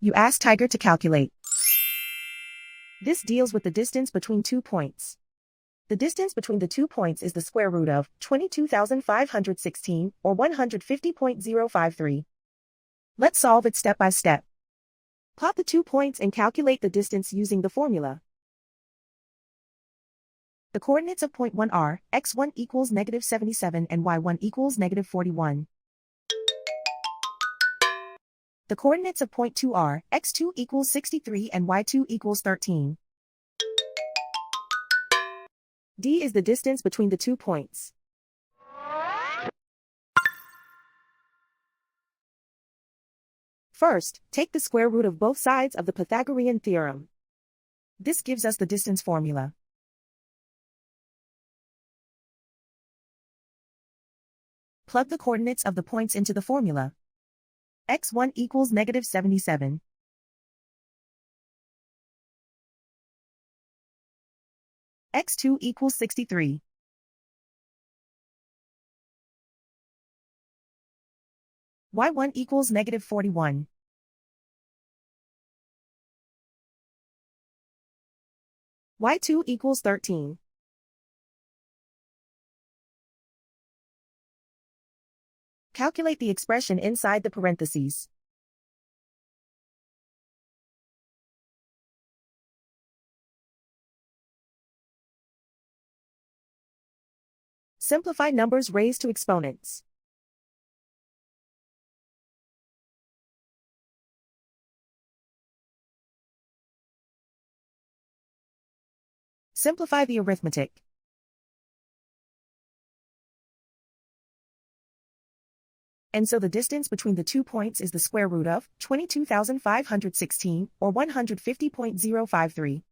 You ask Tiger to calculate. This deals with the distance between 2 points. The distance between the 2 points is the square root of 22,516, or 150.053. Let's solve it step by step. Plot the 2 points and calculate the distance using the formula. The coordinates of point 1 are x1 equals -77 and y1 equals -41. The coordinates of point 2 are x2 equals 63 and y2 equals 13. D is the distance between the 2 points. First, take the square root of both sides of the Pythagorean theorem. This gives us the distance formula. Plug the coordinates of the points into the formula. x1 equals -77. x2 equals 63. y1 equals -41. y2 equals 13. Calculate the expression inside the parentheses. Simplify numbers raised to exponents. Simplify the arithmetic. And so the distance between the 2 points is the square root of 22,516, or 150.053.